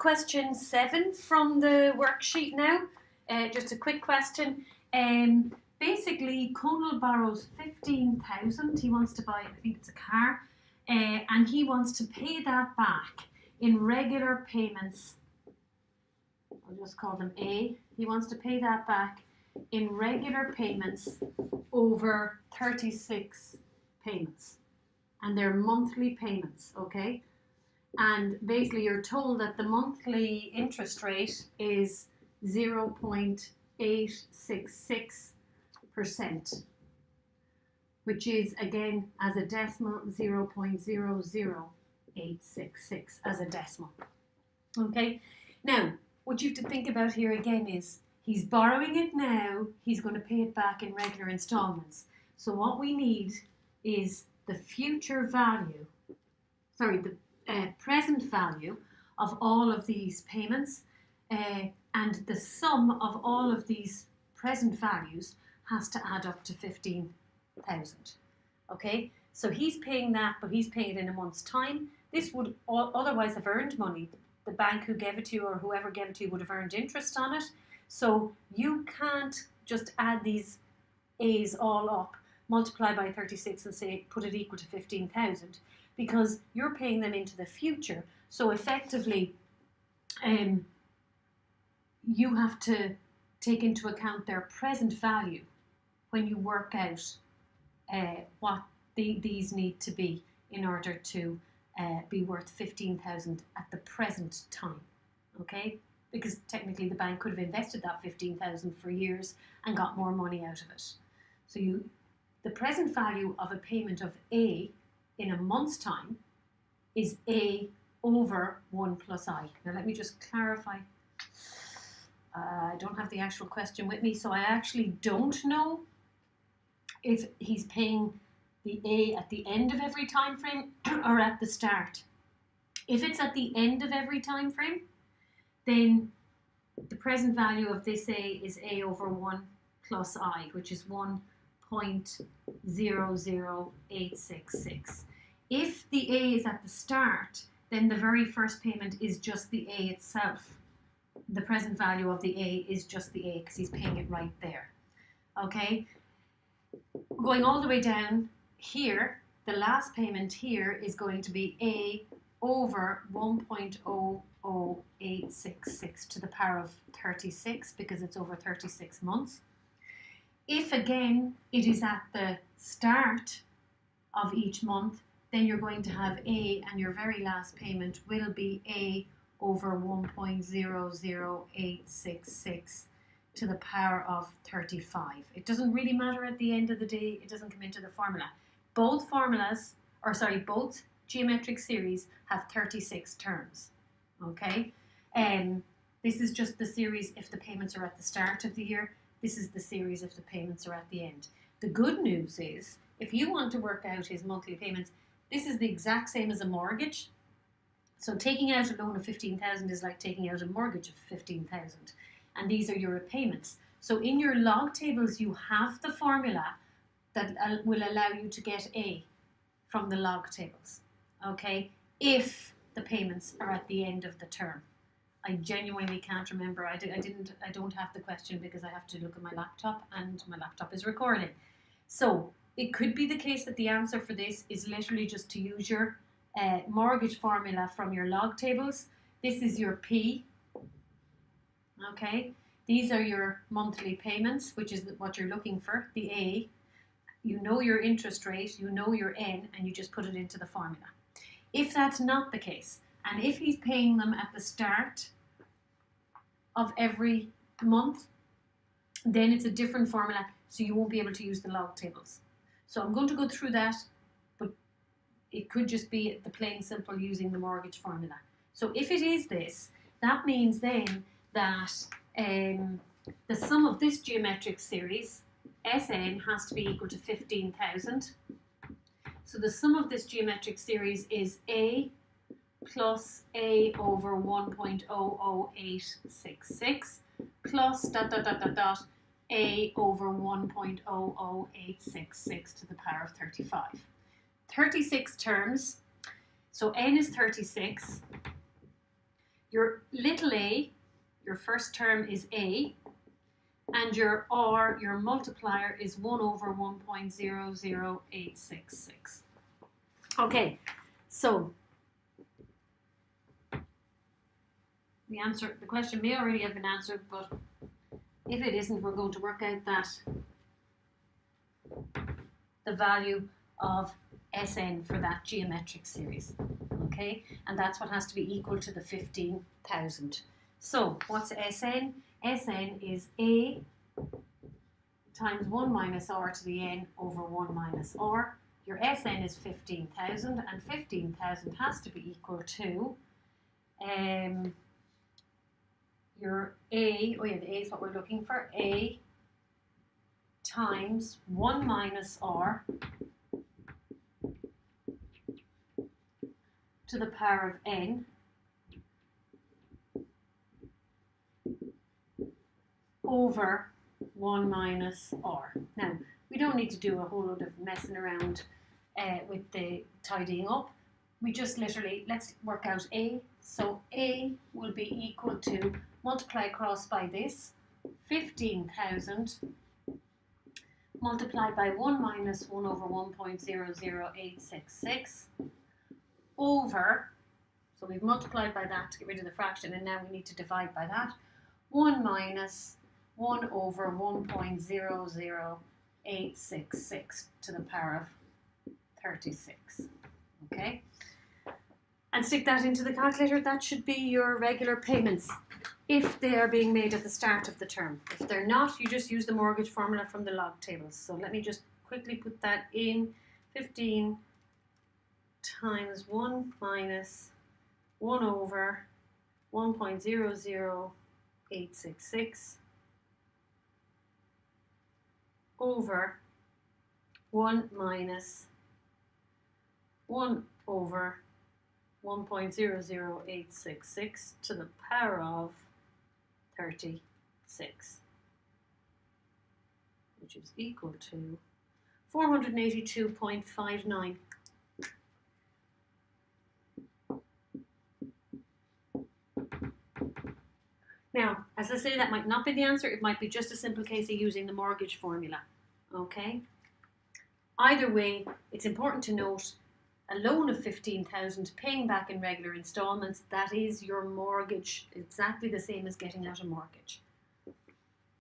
question 7 from the worksheet now. Just a quick question. Basically, Conal borrows 15,000. He wants to buy, I think it's a car, and he wants to pay that back in regular payments. I'll just call them A. He wants to pay that back in regular payments over 36 payments. And they're monthly payments, okay? And basically you're told that the monthly interest rate is 0.866%, which is, again, as a decimal, 0.00866 as a decimal. Okay, now what you have to think about here again is he's borrowing it now, he's going to pay it back in regular installments. So what we need is the future value, the present value of all of these payments, and the sum of all of these present values has to add up to 15,000. Okay, so he's paying that, but he's paying it in a month's time. This would otherwise have earned money. The bank who gave it to you or whoever gave it to you would have earned interest on it. So you can't just add these A's all up, multiply by 36 and say put it equal to 15,000, because you're paying them into the future. So effectively, you have to take into account their present value when you work out what these need to be in order to be worth 15,000 at the present time, okay? Because technically the bank could have invested that 15,000 for years and got more money out of it. So the present value of a payment of A in a month's time is A over 1 plus I. Now let me just clarify. I don't have the actual question with me, so I actually don't know if he's paying the A at the end of every time frame or at the start. If it's at the end of every time frame, then the present value of this A is A over 1 plus I, which is 1.00866. If the A is at the start, then the very first payment is just the A itself. The present value of the A is just the A because he's paying it right there. Okay? Going all the way down here, the last payment here is going to be A over 1.00866 to the power of 36 because it's over 36 months. If again it is at the start of each month, then you're going to have A, and your very last payment will be A over 1.00866 to the power of 35. It doesn't really matter at the end of the day, it doesn't come into the formula. Both geometric series have 36 terms, okay? This is just the series if the payments are at the start of the year. This is the series if the payments are at the end. The good news is, if you want to work out his monthly payments, this is the exact same as a mortgage. So taking out a loan of 15,000 is like taking out a mortgage of 15,000. And these are your repayments. So in your log tables, you have the formula that will allow you to get A from the log tables, okay? If the payments are at the end of the term. I genuinely can't remember. I don't have the question because I have to look at my laptop and my laptop is recording. So it could be the case that the answer for this is literally just to use your mortgage formula from your log tables. This is your P, okay? These are your monthly payments, which is what you're looking for, the A. You know your interest rate, you know your N, and you just put it into the formula. If that's not the case, and if he's paying them at the start of every month, then it's a different formula, so you won't be able to use the log tables. So I'm going to go through that, but it could just be the plain simple using the mortgage formula. So if it is this, that means then that the sum of this geometric series, Sn, has to be equal to 15,000. So the sum of this geometric series is A plus A over 1.00866 plus ... A over 1.00866 to the power of 35. 36 terms, so N is 36. your little a, your first term is a, and your R, your multiplier, is 1 over 1.00866. Okay, so the question may already have been answered, but if it isn't, we're going to work out that the value of Sn for that geometric series. Okay, and that's what has to be equal to the 15,000. So what's Sn? Sn is A times 1 minus r to the n over 1 minus r. Your Sn is 15,000, and 15,000 has to be equal to your A, oh yeah, the A is what we're looking for, A times 1 minus r to the power of n over 1 minus r. Now, we don't need to do a whole lot of messing around with the tidying up. We just literally, let's work out A. So A will be equal to, multiply across by this, 15,000 multiplied by 1 minus 1 over 1.00866 over, so we've multiplied by that to get rid of the fraction, and now we need to divide by that, 1 minus 1 over 1.00866 to the power of 36. Okay? And stick that into the calculator. That should be your regular payments if they are being made at the start of the term. If they're not, you just use the mortgage formula from the log tables. So let me just quickly put that in. 15 times 1 minus 1 over 1.00866 over 1 minus 1 over 1.00866 to the power of 36, which is equal to 482.59. Now, as I say, that might not be the answer. It might be just a simple case of using the mortgage formula. Okay? Either way, it's important to note a loan of 15,000 paying back in regular installments, that is your mortgage, exactly the same as getting out a mortgage.